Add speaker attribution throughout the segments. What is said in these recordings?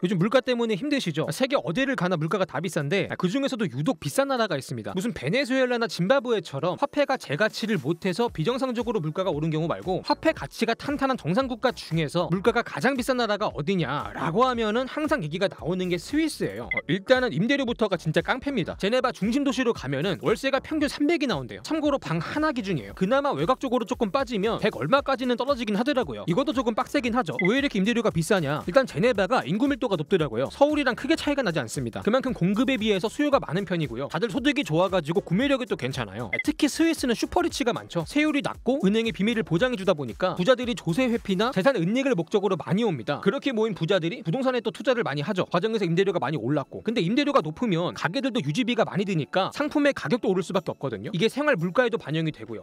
Speaker 1: 요즘 물가 때문에 힘드시죠? 세계 어디를 가나 물가가 다 비싼데 그 중에서도 유독 비싼 나라가 있습니다. 무슨 베네수엘라나 짐바브웨처럼 화폐가 제 가치를 못해서 비정상적으로 물가가 오른 경우 말고 화폐 가치가 탄탄한 정상국가 중에서 물가가 가장 비싼 나라가 어디냐라고 하면은 항상 얘기가 나오는 게 스위스예요. 일단은 임대료부터가 진짜 깡패입니다. 제네바 중심 도시로 가면은 월세가 평균 300이 나온대요. 참고로 방 하나 기준이에요. 그나마 외곽 쪽으로 조금 빠지면 100 얼마까지는 떨어지긴 하더라고요. 이것도 조금 빡세긴 하죠. 왜 이렇게 임대료가 비싸냐? 일단 제네바가 인구 밀도가 높더라고요. 서울이랑 크게 차이가 나지 않습니다. 그만큼 공급에 비해서 수요가 많은 편이고요. 다들 소득이 좋아가지고 구매력이 또 괜찮아요. 특히 스위스는 슈퍼리치가 많죠. 세율이 낮고 은행의 비밀을 보장해주다 보니까 부자들이 조세 회피나 재산 은닉을 목적으로 많이 옵니다. 그렇게 모인 부자들이 부동산에 또 투자를 많이 하죠. 과정에서 임대료가 많이 올랐고, 근데 임대료가 높으면 가게들도 유지비가 많이 드니까 상품의 가격도 오를 수밖에 없거든요. 이게 생활 물가에도 반영이 되고요.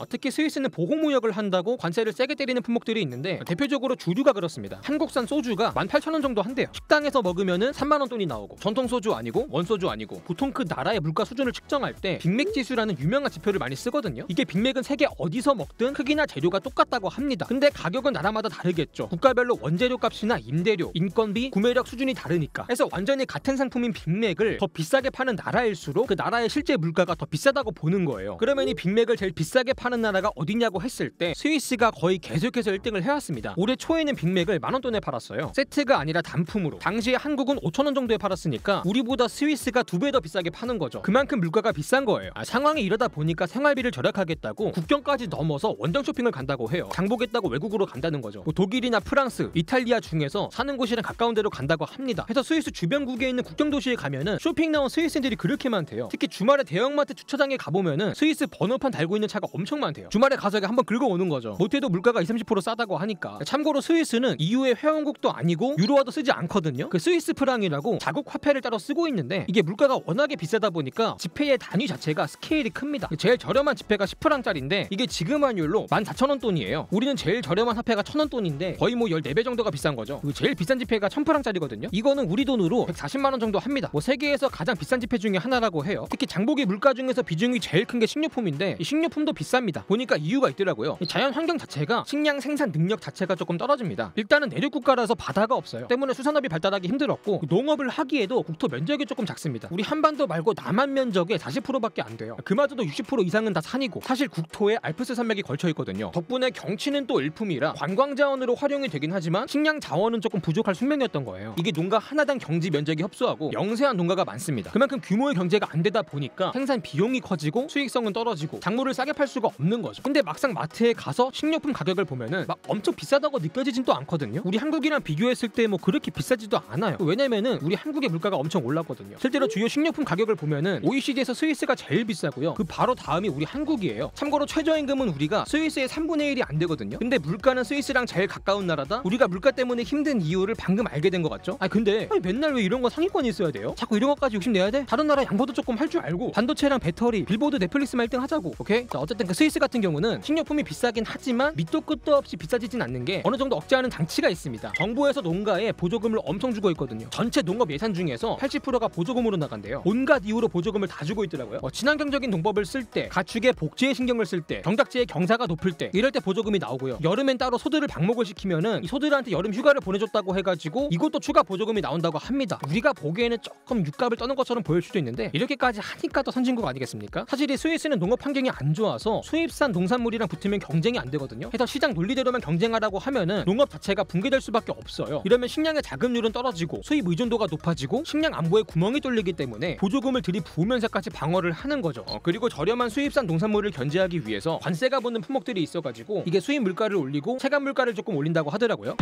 Speaker 1: 특히 스위스는 보호무역을 한다고 관세를 세게 때리는 품목들이 있는데 대표적으로 주류가 그렇습니다. 한국산 소주가 18,000원 정도 한대요. 식당에서 먹으면은 3만원 돈이 나오고, 전통 소주 아니고 원소주 아니고, 보통 그 나라의 물가 수준을 측정할 때 빅맥 지수라는 유명한 지표를 많이 쓰거든요. 이게 빅맥은 세계 어디서 먹든 크기나 재료가 똑같다고 합니다. 근데 가격은 나라마다 다르겠죠. 국가별로 원재료 값이나 임대료, 인건비, 구매력 수준이 다르니까. 그래서 완전히 같은 상품인 빅맥을 더 비싸게 파는 나라일수록 그 나라의 실제 물가가 더 비싸다고 보는 거예요. 그러면 이 빅맥을 제일 비싸게 파는 나라가 어디냐고 했을 때 스위스가 거의 계속해서 1등을 해왔습니다. 올해 초에는 빅맥을 10,000원 돈에 팔았어요. 세트가 아니라 단품으로. 당시에 한국은 5,000원 정도에 팔았으니까 우리보다 스위스가 2배 더 비싸게 파는 거죠. 그만큼 물가가 비싼 거예요. 상황이 이러다 보니까 생활비를 절약하겠다고 국경까지 넘어서 원정 쇼핑을 간다고 해요. 장보겠다고 외국으로 간다는 거죠. 독일이나 프랑스, 이탈리아 중에서 사는 곳이랑 가까운 데로 간다고 합니다. 그래서 스위스 주변국에 있는 국경 도시에 가면은 쇼핑 나온 스위스인들이 그렇게 많대요. 특히 주말에 대형마트 주차장에 가보면은 스위스 번호판 달고 있는 차가 엄청 많대요. 주말에 가서 한번 긁어오는 거죠. 못해도 물가가 20-30% 싸다고 하니까. 참고로 스위스는 EU의 회원국도 아니고 유로화도 쓰지 않거든요. 그 스위스 프랑이라고 자국 화폐를 따로 쓰고 있는데 이게 물가가 워낙에 비싸다 보니까 지폐의 단위 자체가 스케일이 큽니다. 제일 저렴한 지폐가 10프랑짜리인데 이게 지금 환율로 14,000원 돈이에요. 우리는 제일 저렴한 화폐가 1,000원 돈인데 거의 뭐 14배 정도가 비싼 거죠. 그리고 제일 비싼 지폐가 1,000프랑짜리거든요. 이거는 우리 돈으로 140만원 정도 합니다. 뭐 세계에서 가장 비싼 지폐 중에 하나라고 해요. 특히 장보기 물가 중에서 비중이 제일 큰 게 식료품인데 이 식료품도 비쌉니다. 보니까 이유가 있더라고요. 자연 환경 자체가 식량 생산 능력 자체가 조금 떨어집니다. 일단은 내륙 국가라서 바다가 없어요. 때문에 수산업이 발달하기 힘들었고, 농업을 하기에도 국토 면적이 조금 작습니다. 우리 한반도 말고 남한 면적의 40%밖에 안 돼요. 그마저도 60% 이상은 다 산이고, 사실 국토에 알프스 산맥이 걸쳐 있거든요. 덕분에 경치는 또 일품이라 관광 자원으로 활용이 되긴 하지만 식량 자원은 조금 부족할 숙명이었던 거예요. 이게 농가 하나당 경지 면적이 협소하고 영세한 농가가 많습니다. 그만큼 규모의 경제가 안 되다 보니까 생산 비용이 커지고 수익성은 떨어지고 작물을 싸게 팔 수가 없는 거죠. 근데 막상 마트에 가서 식료품 가격을 보면은 막 엄청 비싸다고 느껴지진 또 않거든요. 우리 한국이랑 비교했을 때 뭐 그렇게 비싸지도 않아요. 왜냐면은 우리 한국의 물가가 엄청 올랐거든요. 실제로 주요 식료품 가격을 보면은 OECD에서 스위스가 제일 비싸고요. 그 바로 다음이 우리 한국이에요. 참고로 최저임금은 우리가 스위스의 3분의 1이 안 되거든요. 근데 물가는 스위스랑 제일 가까운 나라다? 우리가 물가 때문에 힘든 이유를 방금 알게 된 것 같죠? 근데 맨날 왜 이런 거 상위권이 있어야 돼요? 자꾸 이런 것까지 욕심내야 돼? 다른 나라 양보도 조금 할 줄 알고 반도체랑 배터리, 빌보드 넷플릭스만 1등 하자고. 오케이? 자, 어쨌든 그 스위스 같은 경우는 식료품이 비싸긴 하지만 밑도 끝도 없이 비싸지진 않는 게 어느 정도 억제하는 장치가 있습니다. 정부에서 농가에 보조금을 엄청 주고 있거든요. 전체 농업 예산 중에서 80%가 보조금으로 나간대요. 온갖 이유로 보조금을 다 주고 있더라고요. 친환경적인 농법을 쓸 때, 가축의 복지에 신경을 쓸 때, 경작지의 경사가 높을 때 이럴 때 보조금이 나오고요. 여름엔 따로 소들을 방목을 시키면은 이 소들한테 여름 휴가를 보내줬다고 해가지고 이것도 추가 보조금이 나온다고 합니다. 우리가 보기에는 조금 육갑을 떠는 것처럼 보일 수도 있는데 이렇게까지 하니까 더 선진국 아니겠습니까? 사실 이 스위스는 농업 환경이 안 좋아서 수입산 농산물이랑 붙으면 경쟁이 안 되거든요. 해서 시장 논리대로만 경쟁하라고 하면은 농업 자체가 붕괴될 수밖에 없어요. 이러면 식량의 자급률은 떨어지고 수입 의존도가 높아지고 식량 안보에 구멍이 뚫리기 때문에 보조금을 들이부으면서까지 방어를 하는 거죠. 그리고 저렴한 수입산 농산물을 견제하기 위해서 관세가 붙는 품목들이 있어가지고 이게 수입 물가를 올리고 체감 물가를 조금 올린다고 하더라고요.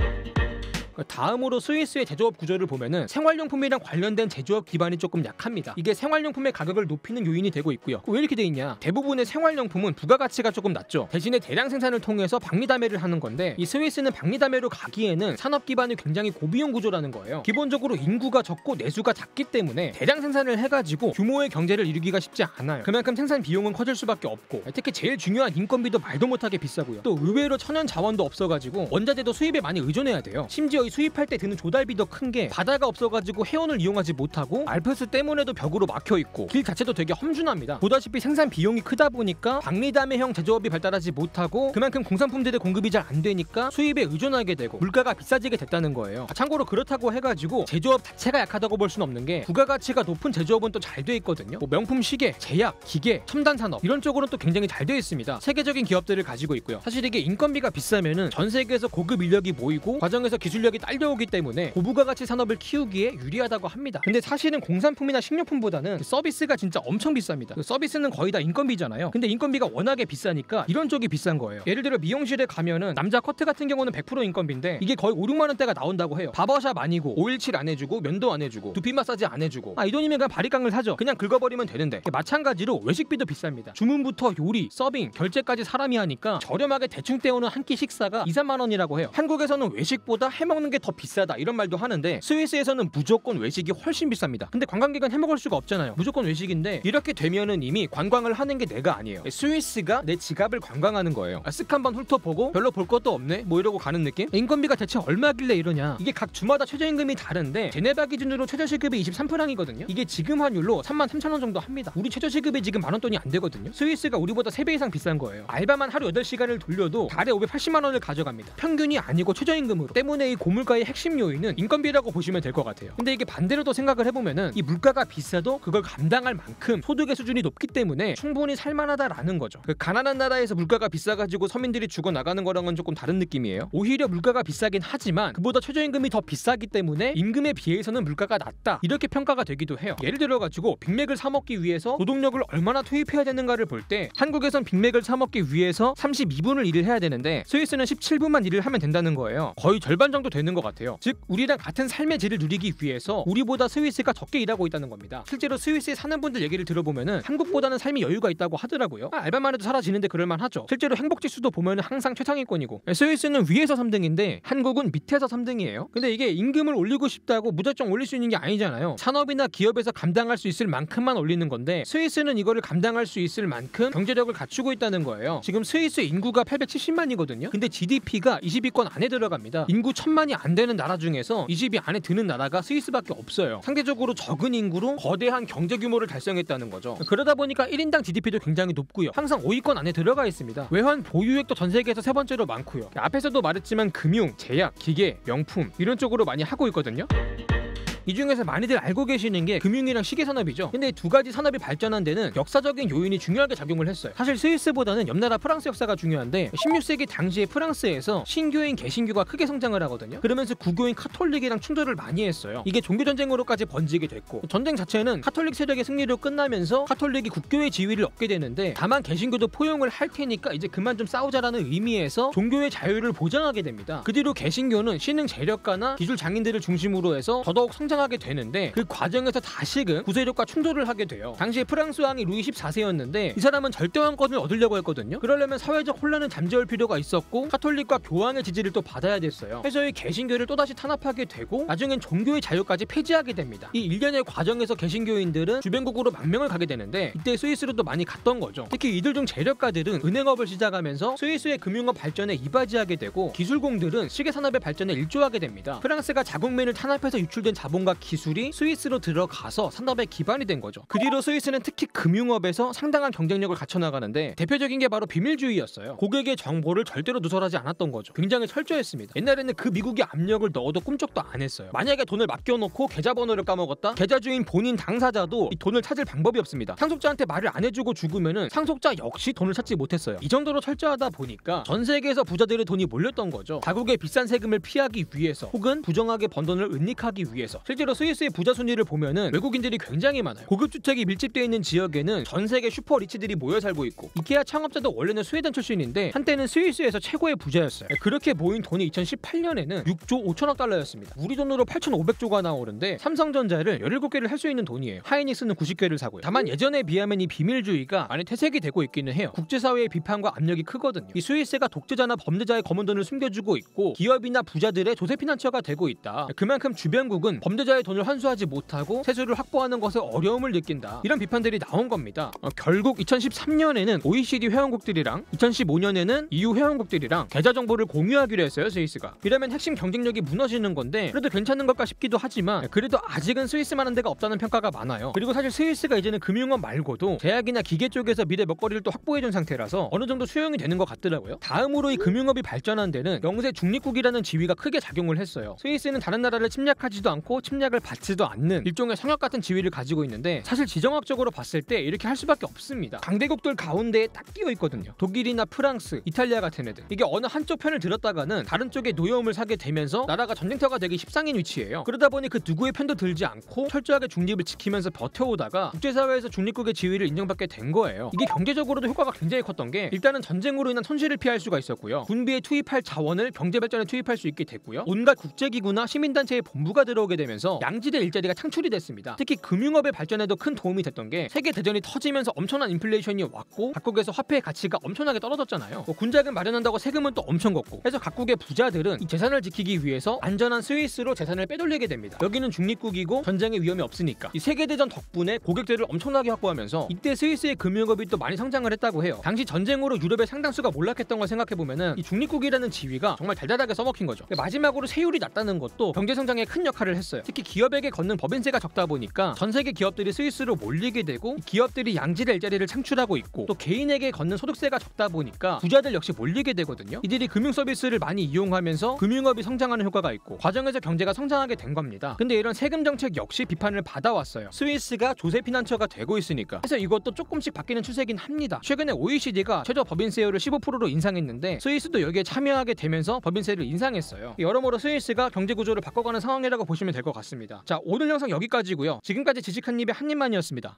Speaker 1: 다음으로 스위스의 제조업 구조를 보면은 생활용품이랑 관련된 제조업 기반이 조금 약합니다. 이게 생활용품의 가격을 높이는 요인이 되고 있고요. 왜 이렇게 돼 있냐? 대부분의 생활용품은 부가가치가 조금 낮죠. 대신에 대량 생산을 통해서 박리담회를 하는 건데 이 스위스는 박리담회로 가기에는 산업 기반이 굉장히 고비용 구조라는 거예요. 기본적으로 인구가 적고 내수가 작기 때문에 대량 생산을 해가지고 규모의 경제를 이루기가 쉽지 않아요. 그만큼 생산 비용은 커질 수밖에 없고, 특히 제일 중요한 인건비도 말도 못하게 비싸고요. 또 의외로 천연 자원도 없어가지고 원자재도 수입에 많이 의존해야 돼요. 심지어 오히려 수입할 때 드는 조달비도 큰 게 바다가 없어가지고 해원을 이용하지 못하고 알프스 때문에도 벽으로 막혀있고 길 자체도 되게 험준합니다. 보다시피 생산 비용이 크다 보니까 박리담회형 제조업이 발달하지 못하고 그만큼 공산품들의 공급이 잘 안 되니까 수입에 의존하게 되고 물가가 비싸지게 됐다는 거예요. 참고로 그렇다고 해가지고 제조업 자체가 약하다고 볼 수는 없는 게 부가가치가 높은 제조업은 또 잘 돼 있거든요. 뭐 명품 시계, 제약, 기계, 첨단 산업 이런 쪽으로는 또 굉장히 잘 되어 있습니다. 세계적인 기업들을 가지고 있고요. 사실 이게 인건비가 비싸면은 전 세계에서 고급 인력이 모이고 과정에서 기술력이 딸려오기 때문에 고부가가치 산업을 키우기에 유리하다고 합니다. 근데 사실은 공산품이나 식료품보다는 그 서비스가 진짜 엄청 비쌉니다. 그 서비스는 거의 다 인건비잖아요. 근데 인건비가 워낙에 비싸니까 이런 쪽이 비싼 거예요. 예를 들어 미용실에 가면은 남자 커트 같은 경우는 100% 인건비인데 이게 거의 5, 6만 원대가 나온다고 해요. 바버샵 아니고 오일칠 안 해주고 면도 안 해주고 두피 마사지 안 해주고 이 돈이면 그냥 바리깡을 사죠. 그냥 긁어버리면 되는데 마찬가지로 외식비도 비쌉니다. 주문부터 요리, 서빙, 결제까지 사람이 하니까 저렴하게 대충 때우는 한 끼 식사가 2, 3만 원이라고 해요. 한국에서는 외식보다 해먹는 게 더 비싸다 이런 말도 하는데 스위스에서는 무조건 외식이 훨씬 비쌉니다. 근데 관광객은 해먹을 수가 없잖아요. 무조건 외식인데 이렇게 되면은 이미 관광을 하는 게 내가 아니에요. 스위스가 내 지갑을 관광하는 거예요. 쓱 한번 훑어보고 별로 볼 것도 없네 뭐 이러고 가는 느낌? 인건비가 대체 얼마길래 이러냐. 이게 각 주마다 최저임금이 다른데 제네바 기준으로 최저시급이 23프랑이거든요. 이게 지금 환율로 33,000원 정도 합니다. 우리 최저시급이 지금 만원 돈이 안 되거든요. 스위스가 우리보다 3배 이상 비싼 거예요. 알바만 하루 8시간을 돌려도 달에 580만 원을 가져갑니다. 평균이 아니고 최저임금으로. 때문에 이 고물가의 핵심 요인은 인건비라고 보시면 될 것 같아요. 근데 이게 반대로도 생각을 해보면은 이 물가가 비싸도 그걸 감당할 만큼 소득의 수준이 높기 때문에 충분히 살만하다라는 거죠. 그 가난한 나라에서 물가가 비싸가지고 서민들이 죽어나가는 거랑은 조금 다른 느낌이에요. 오히려 물가가 비싸긴 하지만 그보다 최저임금이 더 비싸기 때문에 임금에 비해서는 물가가 낮다 이렇게 평가가 되기도 해요. 예를 들어가지고 빅맥을 사 먹기 위해서 노동력을 얼마나 투입해야 되는가를 볼 때 한국에선 빅맥을 사 먹기 위해서 32분을 일을 해야 되는데 스위스는 17분만 일을 하면 된다는 거예요. 거의 절반 정도 되는 것 같아요. 즉 우리랑 같은 삶의 질을 누리기 위해서 우리보다 스위스가 적게 일하고 있다는 겁니다. 실제로 스위스에 사는 분들 얘기를 들어보면은 한국보다는 삶이 여유가 있다고 하더라고요. 알바만 해도 사라지는데 그럴만하죠. 실제로 행복지수도 보면은 항상 최상위권이고 스위스는 위에서 3등인데 한국은 밑에서 3등이에요. 근데 이게 임금을 올리고 싶다고 무작정 올릴 수 있는 게 아니잖아요. 산업이나 기업에서 감당할 수 있을 만큼만 올리는 건데 스위스는 이거를 감당할 수 있을 만큼 경제력을 갖추고 있다는 거예요. 지금 스위스 인구가 870만이거든요. 근데 GDP가 20위권 안에 들어갑니다. 인구 1000만이 안 되는 나라 중에서 20위 안에 드는 나라가 스위스밖에 없어요. 상대적으로 적은 인구로 거대한 경제 규모를 달성했다는 거죠. 그러다 보니까 1인당 GDP도 굉장히 높고요. 항상 5위권 안에 들어가 있습니다. 외환 보유액도 전 세계에서 3번째로 많고요. 앞에서도 말했지만 금융, 제약, 기계, 명품 이런 쪽으로 많이 하고 있거든요. 이 중에서 많이들 알고 계시는 게 금융이랑 시계 산업이죠. 근데 이 두 가지 산업이 발전한 데는 역사적인 요인이 중요하게 작용을 했어요. 사실 스위스보다는 옆나라 프랑스 역사가 중요한데 16세기 당시에 프랑스에서 신교인 개신교가 크게 성장을 하거든요. 그러면서 구교인 카톨릭이랑 충돌을 많이 했어요. 이게 종교전쟁으로까지 번지게 됐고 전쟁 자체는 카톨릭 세력의 승리로 끝나면서 카톨릭이 국교의 지위를 얻게 되는데 다만 개신교도 포용을 할 테니까 이제 그만 좀 싸우자라는 의미에서 종교의 자유를 보장하게 됩니다. 그 뒤로 개신교는 신흥 재력가나 기술 장인들을 중심으로 해서 더더욱 성장하게 되는데 그 과정에서 다시금 구세력과 충돌을 하게 돼요. 당시에 프랑스 왕이 루이 14세였는데 이 사람은 절대왕권을 얻으려고 했거든요. 그러려면 사회적 혼란을 잠재울 필요가 있었고 카톨릭과 교황의 지지를 또 받아야 됐어요. 그래서 이 개신교를 또다시 탄압하게 되고 나중엔 종교의 자유까지 폐지하게 됩니다. 이 일련의 과정에서 개신교인들은 주변국으로 망명을 가게 되는데 이때 스위스로도 많이 갔던 거죠. 특히 이들 중 재력가들은 은행업을 시작하면서 스위스의 금융업 발전에 이바지하게 되고 기술공들은 시계산업의 발전에 일조하게 됩니다. 프랑스가 자국민을 탄압해서 유출된 자본과 기술이 스위스로 들어가서 산업의 기반이 된 거죠. 그 뒤로 스위스는 특히 금융업에서 상당한 경쟁력을 갖춰나가는데 대표적인 게 바로 비밀주의였어요. 고객의 정보를 절대로 누설하지 않았던 거죠. 굉장히 철저했습니다. 옛날에는 그 미국이 압력을 넣어도 꿈쩍도 안 했어요. 만약에 돈을 맡겨놓고 계좌번호를 까먹었다? 계좌주인 본인 당사자도 이 돈을 찾을 방법이 없습니다. 상속자한테 말을 안 해주고 죽으면은 상속자 역시 돈을 찾지 못했어요. 이 정도로 철저하다 보니까 전 세계에서 부자들의 돈이 몰렸던 거죠. 자국의 비싼 세금을 피하기 위해서 혹은 부정하게 번 돈을 은닉하기 위해서. 실제로 스위스의 부자 순위를 보면은 외국인들이 굉장히 많아요. 고급 주택이 밀집되어 있는 지역에는 전 세계 슈퍼 리치들이 모여 살고 있고 이케아 창업자도 원래는 스웨덴 출신인데 한때는 스위스에서 최고의 부자였어요. 그렇게 모인 돈이 2018년에는 6조 5천억 달러였습니다. 우리 돈으로 8,500조가 나오는데 삼성전자를 17개를 할 수 있는 돈이에요. 하이닉스는 90개를 사고요. 다만 예전에 비하면 이 비밀주의가 많이 퇴색이 되고 있기는 해요. 국제사회의 비판과 압력이 크거든요. 이 스위스가 독재자나 범죄자의 검은 돈을 숨겨주고 있고 기업이나 부자들의 조세 피난처가 되고 있다. 그만큼 주변국은 범죄 임대자의 돈을 환수하지 못하고 세수를 확보하는 것에 어려움을 느낀다. 이런 비판들이 나온 겁니다. 결국 2013년에는 OECD 회원국들이랑 2015년에는 EU 회원국들이랑 계좌 정보를 공유하기로 했어요, 스위스가. 이러면 핵심 경쟁력이 무너지는 건데 그래도 괜찮은 걸까 싶기도 하지만 그래도 아직은 스위스만한 데가 없다는 평가가 많아요. 그리고 사실 스위스가 이제는 금융업 말고도 제약이나 기계 쪽에서 미래 먹거리를 또 확보해준 상태라서 어느 정도 수용이 되는 것 같더라고요. 다음으로 이 금융업이 발전한 데는 영세 중립국이라는 지위가 크게 작용을 했어요. 스위스는 다른 나라를 침략하지도 않고 침략을 받지도 않는 일종의 성역 같은 지위를 가지고 있는데 사실 지정학적으로 봤을 때 이렇게 할 수밖에 없습니다. 강대국들 가운데에 딱 끼어 있거든요. 독일이나 프랑스, 이탈리아 같은 애들. 이게 어느 한쪽 편을 들었다가는 다른 쪽에 노여움을 사게 되면서 나라가 전쟁터가 되기 십상인 위치예요. 그러다 보니 그 누구의 편도 들지 않고 철저하게 중립을 지키면서 버텨오다가 국제사회에서 중립국의 지위를 인정받게 된 거예요. 이게 경제적으로도 효과가 굉장히 컸던 게 일단은 전쟁으로 인한 손실을 피할 수가 있었고요. 군비에 투입할 자원을 경제 발전에 투입할 수 있게 됐고요. 온갖 국제기구나 시민단체의 본부가 들어오게 되면서 양질의 일자리가 창출이 됐습니다. 특히 금융업의 발전에도 큰 도움이 됐던 게 세계대전이 터지면서 엄청난 인플레이션이 왔고 각국에서 화폐의 가치가 엄청나게 떨어졌잖아요. 군자금 마련한다고 세금은 또 엄청 걷고 해서 각국의 부자들은 이 재산을 지키기 위해서 안전한 스위스로 재산을 빼돌리게 됩니다. 여기는 중립국이고 전쟁의 위험이 없으니까. 이 세계대전 덕분에 고객들을 엄청나게 확보하면서 이때 스위스의 금융업이 또 많이 성장을 했다고 해요. 당시 전쟁으로 유럽의 상당수가 몰락했던 걸 생각해보면은 이 중립국이라는 지위가 정말 달달하게 써먹힌 거죠. 마지막으로 세율이 낮다는 것도 경제성장에 큰 역할을 했어요. 특히 기업에게 걷는 법인세가 적다 보니까 전 세계 기업들이 스위스로 몰리게 되고 기업들이 양질의 일자리를 창출하고 있고 또 개인에게 걷는 소득세가 적다 보니까 부자들 역시 몰리게 되거든요. 이들이 금융 서비스를 많이 이용하면서 금융업이 성장하는 효과가 있고 과정에서 경제가 성장하게 된 겁니다. 근데 이런 세금 정책 역시 비판을 받아왔어요. 스위스가 조세 피난처가 되고 있으니까. 그래서 이것도 조금씩 바뀌는 추세긴 합니다. 최근에 OECD가 최저 법인세율을 15%로 인상했는데 스위스도 여기에 참여하게 되면서 법인세를 인상했어요. 여러모로 스위스가 경제 구조를 바꿔가는 상황이라고 보시면 될 것 같습니다. 자, 오늘 영상 여기까지고요. 지금까지 지식한입의 한입만이었습니다.